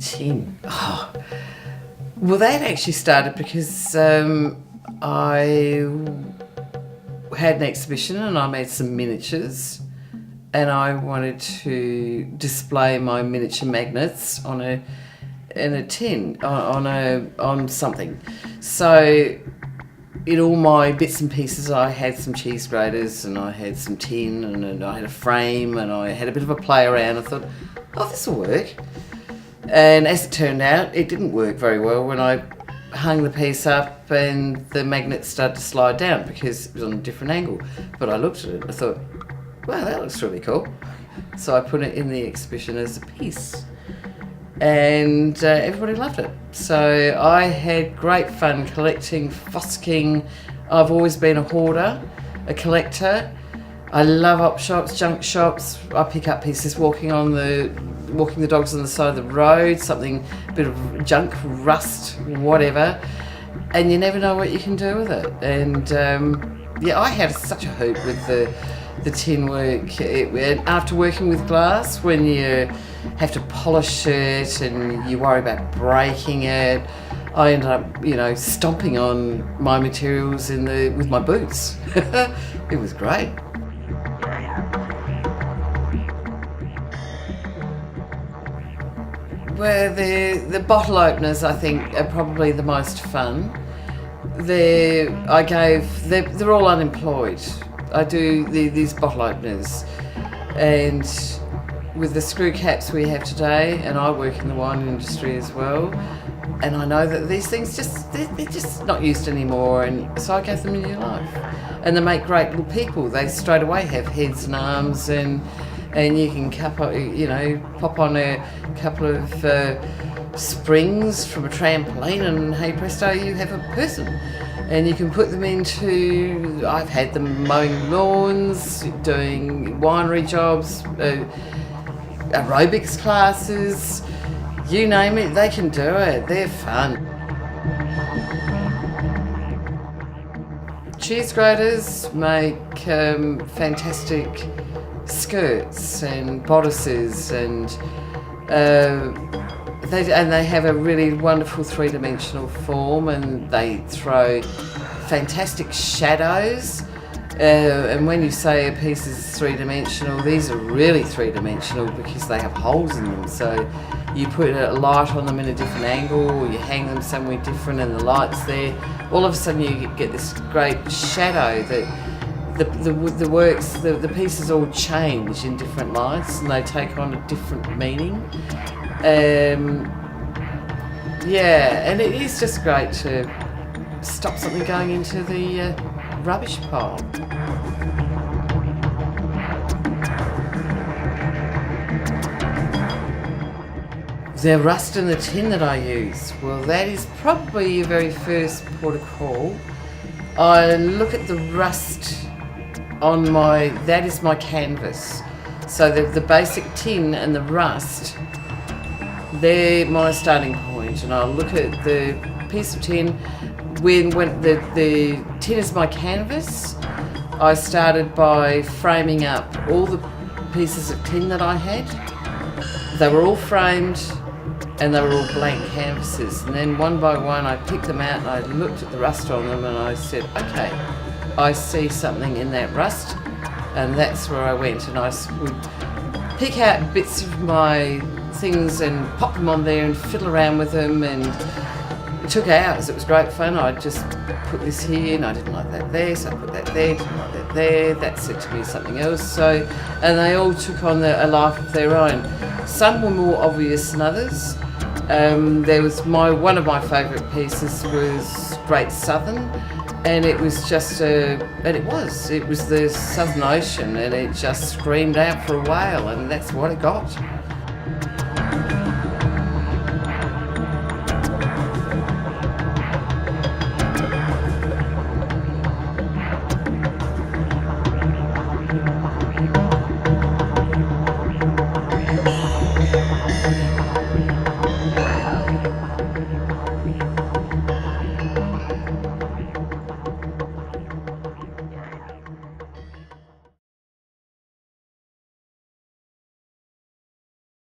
Tin. Oh. Well, that actually started because I had an exhibition and I made some miniatures, and I wanted to display my miniature magnets on a tin on something. So in all my bits and pieces, I had some cheese graters and I had some tin and I had a frame and I had a bit of a play around. I thought, oh, this will work. And as it turned out, it didn't work very well when I hung the piece up and the magnet started to slide down because it was on a different angle. But I looked at it and I thought, wow, that looks really cool. So I put it in the exhibition as a piece. And everybody loved it. So I had great fun collecting, fossicking. I've always been a hoarder, a collector. I love op shops, junk shops. I pick up pieces walking the dogs on the side of the road, something, a bit of junk, rust, whatever. And you never know what you can do with it. And yeah, I had such a hoot with the tin work. After working with glass, when you have to polish it and you worry about breaking it, I ended up, stomping on my materials with my boots. It was great. Well, the bottle openers, I think, are probably the most fun. They're all unemployed. I do these bottle openers, and with the screw caps we have today, and I work in the wine industry as well, and I know that these things they're just not used anymore, and so I gave them a new life. And they make great little people. They straight away have heads and arms, and you can pop on a couple of springs from a trampoline, and hey presto, you have a person. And you can put them into, I've had them mowing lawns, doing winery jobs, aerobics classes, you name it, they can do it. They're fun. Cheese graters make fantastic skirts and bodices, and they have a really wonderful three-dimensional form, and they throw fantastic shadows. And when you say a piece is three-dimensional, these are really three-dimensional because they have holes in them. So you put a light on them in a different angle, or you hang them somewhere different and the light's there. All of a sudden you get this great shadow that the pieces all change in different lights, and they take on a different meaning. Yeah, and it is just great to stop something going into the rubbish pile. The rust in the tin that I use, well, that is probably your very first port of call. I look at the rust on that is my canvas. So the basic tin and the rust, they're my starting point. And I'll look at the piece of tin. When the tin is my canvas, I started by framing up all the pieces of tin that I had. They were all framed and they were all blank canvases. And then one by one I picked them out and I looked at the rust on them and I said, okay, I see something in that rust, and that's where I went, and I would pick out bits of my things and pop them on there and fiddle around with them, and it took hours. It was great fun. I'd just put this here and I didn't like that there, so I put that there, didn't like that there, that said to me something else. So, and they all took on a life of their own. Some were more obvious than others. There was one of my favourite pieces was Great Southern, and it was just it was the Southern Ocean, and it just screamed out for a whale, and that's what it got.